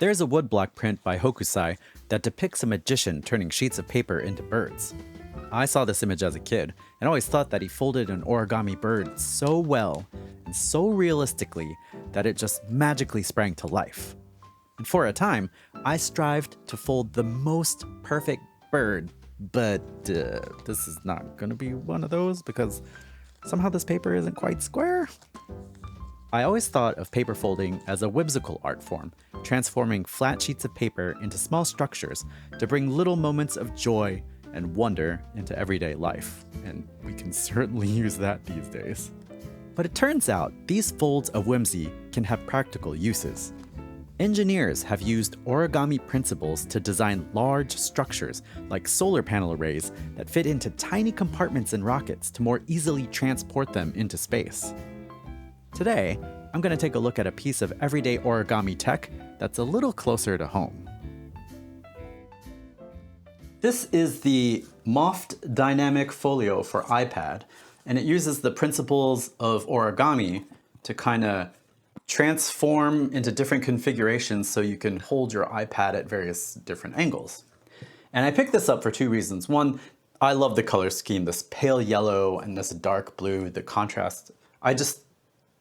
There's a woodblock print by Hokusai that depicts a magician turning sheets of paper into birds. I saw this image as a kid and always thought that he folded an origami bird so well and so realistically that it just magically sprang to life. And for a time, I strived to fold the most perfect bird, but this is not going to be one of those because somehow this paper isn't quite square. I always thought of paper folding as a whimsical art form, transforming flat sheets of paper into small structures to bring little moments of joy and wonder into everyday life. And we can certainly use that these days. But it turns out these folds of whimsy can have practical uses. Engineers have used origami principles to design large structures like solar panel arrays that fit into tiny compartments in rockets to more easily transport them into space. Today, I'm going to take a look at a piece of everyday origami tech that's a little closer to home. This is the Moft Dynamic Folio for iPad, and it uses the principles of origami to kind of transform into different configurations so you can hold your iPad at various different angles. And I picked this up for two reasons. One, I love the color scheme, this pale yellow and this dark blue, the contrast.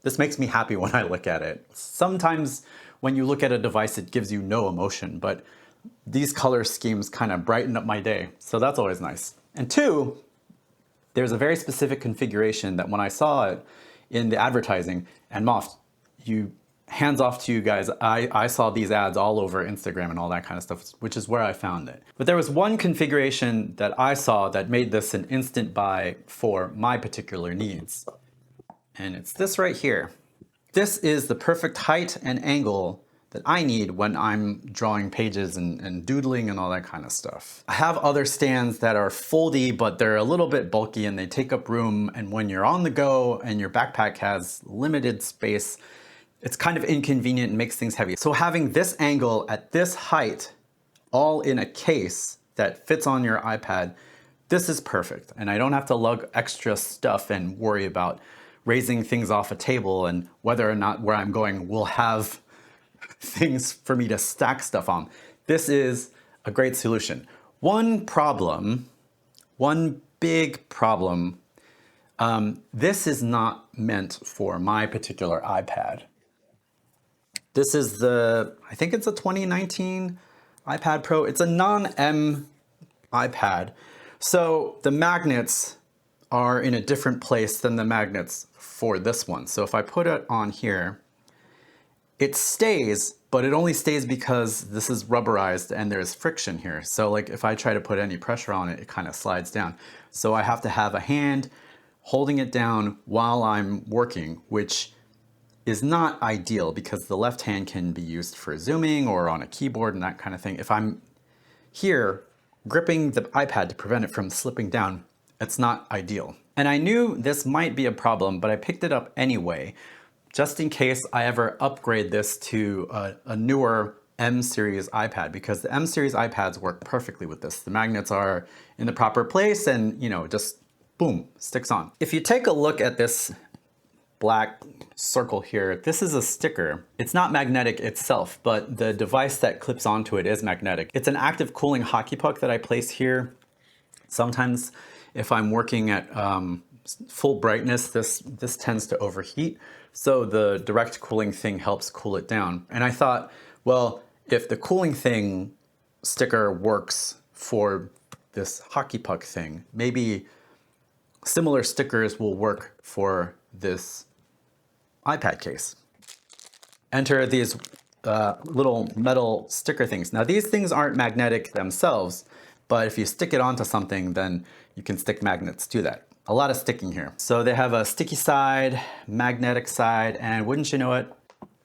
This makes me happy when I look at it. Sometimes when you look at a device, it gives you no emotion, but these color schemes kind of brighten up my day. So that's always nice. And two, there's a very specific configuration that when I saw it in the advertising, and Moft, hands off to you guys, I saw these ads all over Instagram and all that kind of stuff, which is where I found it. But there was one configuration that I saw that made this an instant buy for my particular needs. And it's this right here. This is the perfect height and angle that I need when I'm drawing pages and doodling and all that kind of stuff. I have other stands that are foldy, but they're a little bit bulky and they take up room. And when you're on the go and your backpack has limited space, it's kind of inconvenient and makes things heavy. So having this angle at this height, all in a case that fits on your iPad, this is perfect. And I don't have to lug extra stuff and worry about raising things off a table and whether or not where I'm going will have things for me to stack stuff on. This is a great solution. One big problem, this is not meant for my particular iPad. This is I think it's a 2019 iPad Pro. It's a non-M iPad. So the magnets are in a different place than the magnets for this one. So if I put it on here, it stays, but it only stays because this is rubberized and there's friction here. So like if I try to put any pressure on it, it kind of slides down. So I have to have a hand holding it down while I'm working, which is not ideal because the left hand can be used for zooming or on a keyboard and that kind of thing. If I'm here gripping the iPad to prevent it from slipping down, it's not ideal. And I knew this might be a problem, but I picked it up anyway, just in case I ever upgrade this to a newer M series iPad, because the M series iPads work perfectly with this. The magnets are in the proper place and, just boom, sticks on. If you take a look at this black circle here, this is a sticker. It's not magnetic itself, but the device that clips onto it is magnetic. It's an active cooling hockey puck that I place here. Sometimes if I'm working at full brightness, this tends to overheat. So the direct cooling thing helps cool it down. And I thought, well, if the cooling thing sticker works for this hockey puck thing, maybe similar stickers will work for this iPad case. Enter these little metal sticker things. Now these things aren't magnetic themselves, but if you stick it onto something, then you can stick magnets to that. A lot of sticking here. So they have a sticky side, magnetic side, and wouldn't you know it,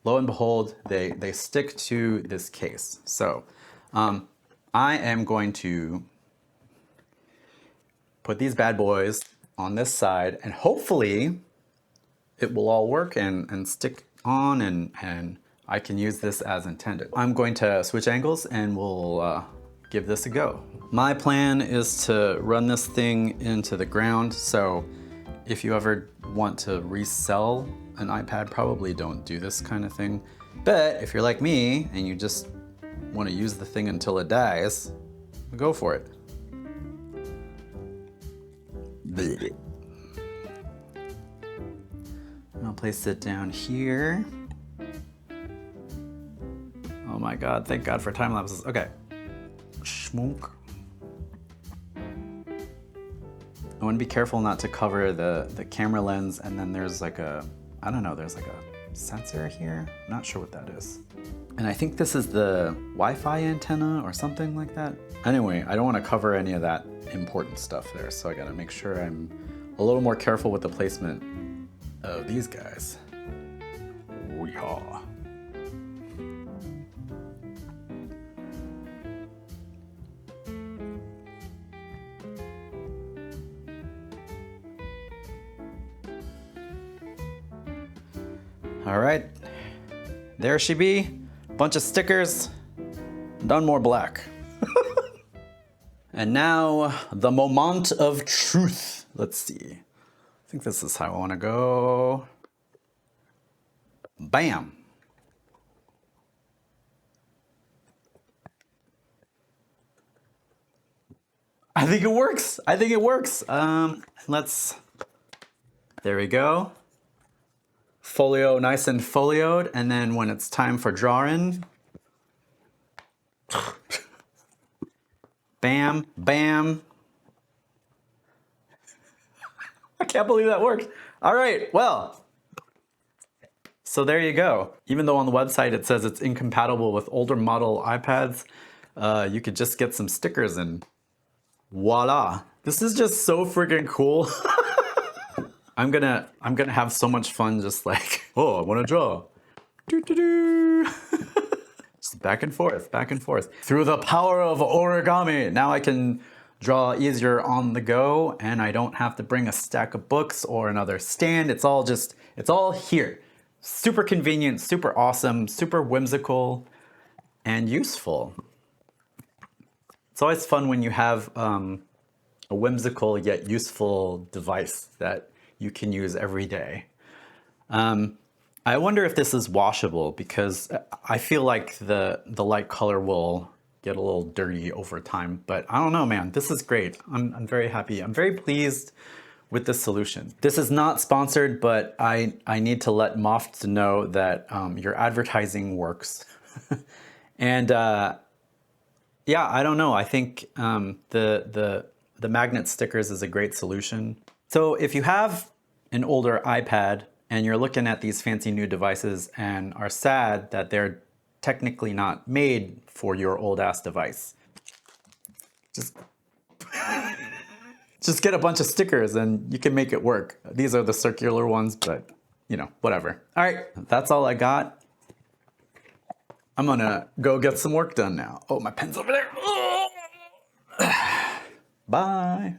lo and behold, they stick to this case. So I am going to put these bad boys on this side and hopefully it will all work and stick on and I can use this as intended. I'm going to switch angles and we'll give this a go. My plan is to run this thing into the ground, so if you ever want to resell an iPad, probably don't do this kind of thing. But if you're like me and you just want to use the thing until it dies, go for it. Blech. I'll place it down here. Oh my God, thank God for time lapses. Okay. Schmook. I want to be careful not to cover the camera lens, and then there's like a, I don't know, there's like a sensor here. I'm not sure what that is. And I think this is the Wi-Fi antenna or something like that. Anyway, I don't want to cover any of that important stuff there, so I gotta make sure I'm a little more careful with the placement of these guys. Weehaw. All right, there she be. Bunch of stickers, done more black. And now the moment of truth. Let's see. I think this is how I want to go. Bam. I think it works. I think it works. There we go. Folio nice and folioed, and then when it's time for drawing, bam, bam. I can't believe that worked. All right, well, so there you go. Even though on the website it says it's incompatible with older model iPads, you could just get some stickers and voila. This is just so freaking cool. I'm gonna have so much fun just like, oh, I wanna draw. Doo-doo-doo. Just back and forth, back and forth. Through the power of origami, now I can draw easier on the go, and I don't have to bring a stack of books or another stand. It's all here. Super convenient, super awesome, super whimsical, and useful. It's always fun when you have a whimsical yet useful device that you can use every day. I wonder if this is washable, because I feel like the light color will get a little dirty over time, but I don't know, man. This is great. I'm very happy. I'm very pleased with this solution. This is not sponsored, but I need to let Moft know that your advertising works. And yeah, I don't know. I think the magnet stickers is a great solution. So if you have an older iPad and you're looking at these fancy new devices and are sad that they're technically not made for your old ass device, just get a bunch of stickers and you can make it work. These are the circular ones, but you know, whatever. All right, that's all I got. I'm gonna go get some work done now. Oh, my pen's over there. Bye.